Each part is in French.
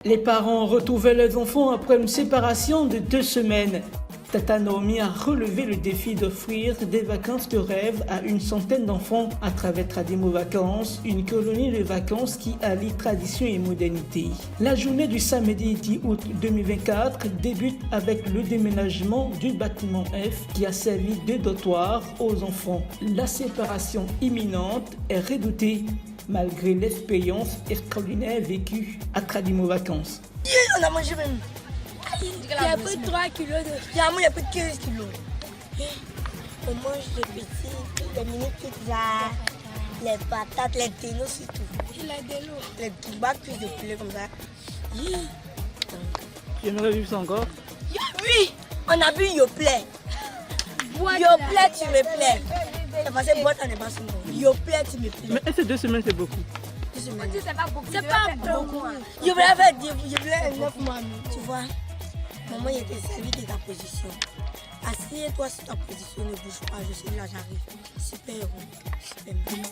Les parents retrouvaient leurs enfants après une séparation de 2 semaines. Tata Naomi a relevé le défi d'offrir des vacances de rêve à une centaine d'enfants à travers Tradimo Vacances, une colonie de vacances qui allie tradition et modernité. La journée du samedi 10 août 2024 débute avec le déménagement du bâtiment F qui a servi de dortoir aux enfants. La séparation imminente est redoutée malgré l'expérience extraordinaire vécue à Tradimo Vacances. On a mangé même. Il y a plus de 3 kilos de... Il y a plus de 15 kilos. On mange les petits, les mini pizzas, les patates, les télos surtout. Et les délos. Les toubacks puis de poulet comme ça. J'aimerais vivre ça encore. Oui, on a bu Yoplait. Yoplait, tu me plais. C'est passé boîte en est pas souvent. Yoplait, tu me plais. Mais ces 2 semaines, c'est beaucoup. 2 semaines. C'est pas beaucoup. C'est pas beaucoup. Yoplait fait 9 mois, tu vois. Maman, il était servi de ta position. Assieds-toi sur ta position, ne bouge pas, je suis là, j'arrive. Super héros, super bien.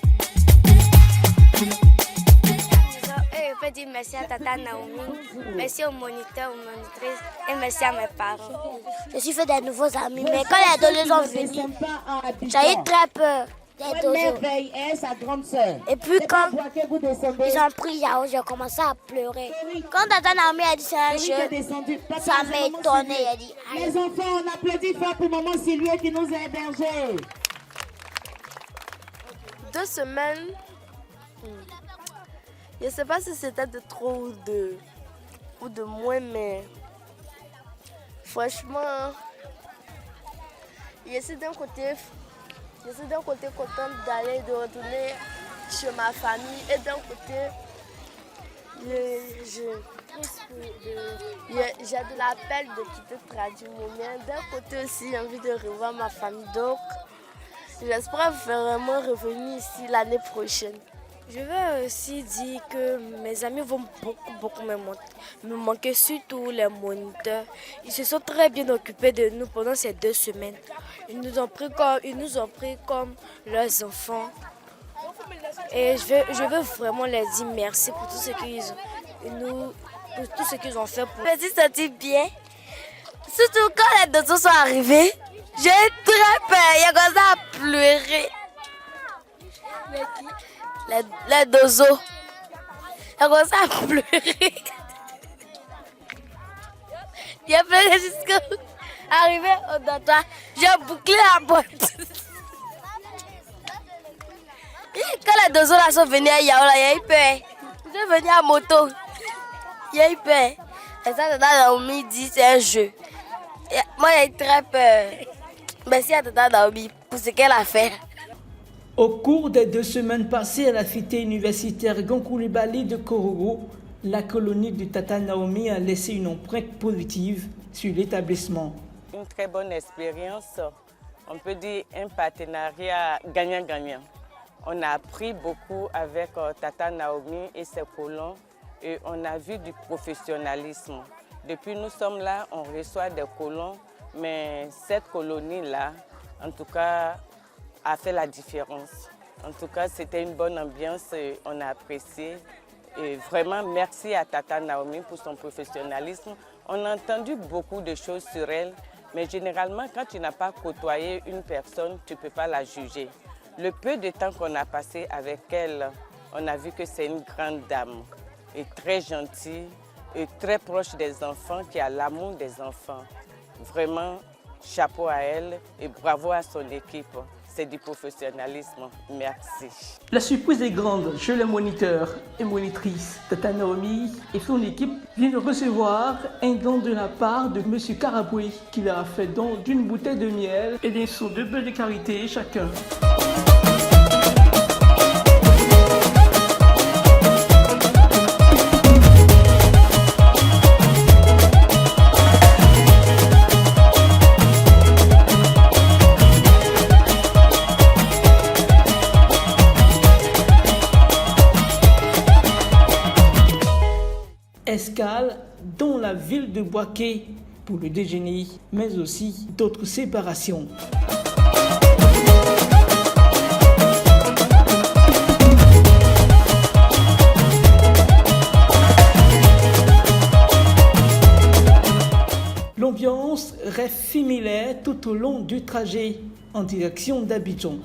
Je veux dire merci à Tata Naomi, merci aux moniteurs, aux monitrices et merci à mes parents. Je suis fait des nouveaux amis, mais quand les adolescents sont venus, j'ai eu très peur. Merveille est sa grande sœur. Et puis quand ils ont pris Yao, j'ai commencé à pleurer. Quand Tata Naomi a dit c'est un jeu, ça m'a étonné. Elle a dit, les enfants, on applaudit fort pour maman Sylvie qui nous a hébergés. 2 semaines, je ne sais pas si c'était de trop ou de moins, mais franchement, je suis d'un côté contente d'aller, de retourner chez ma famille et d'un côté, j'ai de la peine de quitter Tradimo. D'un côté aussi, j'ai envie de revoir ma famille. Donc, j'espère vraiment revenir ici l'année prochaine. Je veux aussi dire que mes amis vont beaucoup me manquer, surtout les moniteurs. Ils se sont très bien occupés de nous pendant ces 2 semaines. Ils nous ont pris comme leurs enfants. Et je veux vraiment les dire merci pour tout ce qu'ils ont fait pour nous. Je me suis sentie bien. Surtout quand les dodos sont arrivés, j'ai très peur. Il y a commencé à pleurer. Les dozos. J'ai commencé à pleurer. J'ai pleuré jusqu'à arriver au dortoir. J'ai bouclé la boîte. Quand les dozos là sont venus à Yao, il y a eu peur. Ils sont venus à moto. Il y a eu peur. Et ça, Tata Naomi dit c'est un jeu. Et moi, j'ai eu très peur. Merci à Tata Naomi pour ce qu'elle a fait. Au cours des 2 semaines passées à la cité universitaire Gonkoulibaly de Korogo, la colonie de Tata Naomi a laissé une empreinte positive sur l'établissement. Une très bonne expérience, on peut dire un partenariat gagnant-gagnant. On a appris beaucoup avec Tata Naomi et ses colons et on a vu du professionnalisme. Depuis nous sommes là, on reçoit des colons, mais cette colonie-là, en tout cas, a fait la différence. En tout cas, c'était une bonne ambiance et on a apprécié. Et vraiment, merci à Tata Naomi pour son professionnalisme. On a entendu beaucoup de choses sur elle, mais généralement, quand tu n'as pas côtoyé une personne, tu ne peux pas la juger. Le peu de temps qu'on a passé avec elle, on a vu que c'est une grande dame et très gentille et très proche des enfants, qui a l'amour des enfants. Vraiment, chapeau à elle et bravo à son équipe. C'est du professionnalisme. Merci. La surprise est grande chez les moniteurs et monitrices. Tata Naomi et son équipe viennent de recevoir un don de la part de M. Karaboué qui leur a fait don d'une bouteille de miel et d'un seau de beurre de karité chacun. Escale dans la ville de Boaké pour le déjeuner, mais aussi d'autres séparations. Ambiance rêve similaire tout au long du trajet en direction d'Abidjan.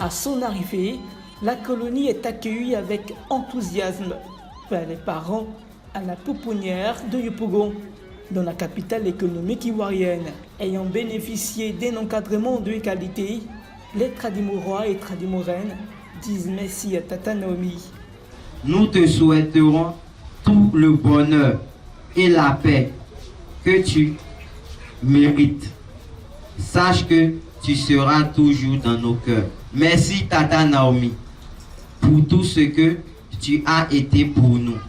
À son arrivée, la colonie est accueillie avec enthousiasme par les parents à la pouponnière de Yopougon, dans la capitale économique ivoirienne. Ayant bénéficié d'un encadrement de qualité, les Tradimorois et Tradimoraines disent merci à Tata Naomi. Nous te souhaiterons tout le bonheur et la paix que tu mérites. Sache que tu seras toujours dans nos cœurs. Merci Tata Naomi pour tout ce que tu as été pour nous.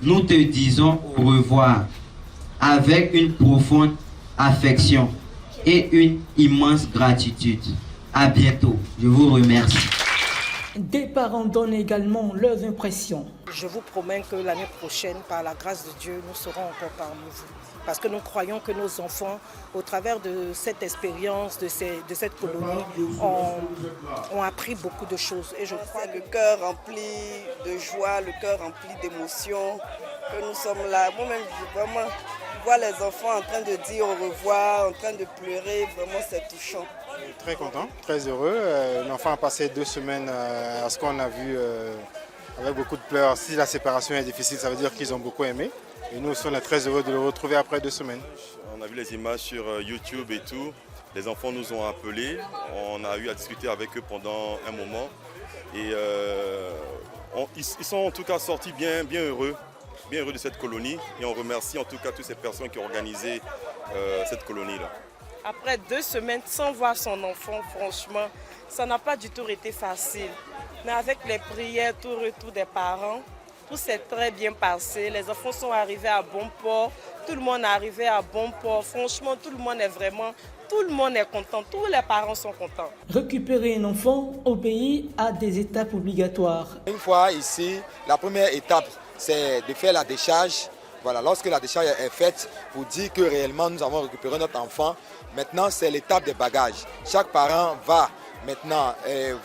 Nous te disons au revoir avec une profonde affection et une immense gratitude. À bientôt. Je vous remercie. Des parents donnent également leurs impressions. Je vous promets que l'année prochaine, par la grâce de Dieu, nous serons encore parmi vous. Parce que nous croyons que nos enfants, au travers de cette expérience, de cette colonie, ont appris beaucoup de choses. Et je crois le cœur rempli de joie, le cœur rempli d'émotions, que nous sommes là. Moi-même, vraiment, voir les enfants en train de dire au revoir, en train de pleurer, vraiment c'est touchant. Très content, très heureux. L'enfant a passé 2 semaines à ce qu'on a vu avec beaucoup de pleurs. Si la séparation est difficile, ça veut dire qu'ils ont beaucoup aimé. Et nous aussi, on est très heureux de le retrouver après 2 semaines. On a vu les images sur YouTube et tout. Les enfants nous ont appelés. On a eu à discuter avec eux pendant un moment. Et ils sont en tout cas sortis bien heureux de cette colonie. Et on remercie en tout cas toutes ces personnes qui ont organisé cette colonie-là. Après 2 semaines sans voir son enfant, franchement, ça n'a pas du tout été facile. Mais avec les prières, tout retour des parents, tout s'est très bien passé. Les enfants sont arrivés à bon port, tout le monde est arrivé à bon port. Franchement, tout le monde est content, tous les parents sont contents. Récupérer un enfant au pays a des étapes obligatoires. Une fois ici, la première étape, c'est de faire la décharge. Voilà, lorsque la décharge est faite, pour dire que réellement nous avons récupéré notre enfant, maintenant c'est l'étape des bagages. Chaque parent va maintenant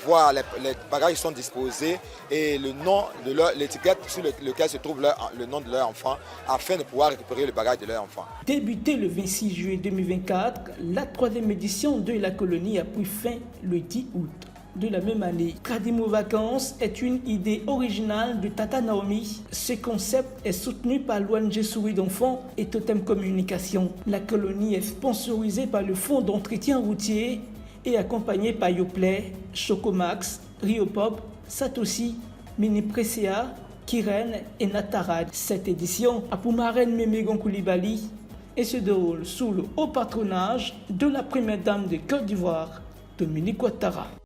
voir les bagages qui sont disposés et le nom de l'étiquette sur lequel se trouve le nom de leur enfant afin de pouvoir récupérer le bagage de leur enfant. Débutée le 26 juillet 2024, la 3e édition de la colonie a pris fin le 10 août de la même année. Tradimo Vacances est une idée originale de Tata Naomi. Ce concept est soutenu par l'ONG Souris d'enfants et Totem Communication. La colonie est sponsorisée par le Fonds d'entretien routier et accompagnée par Yoplait, Chocomax, Riopop, Satoshi, Mini Presea, Kiren et Natarad. Cette édition a pour marraine Mémégon Koulibaly et se déroule sous le haut patronage de la première dame de Côte d'Ivoire, Dominique Ouattara.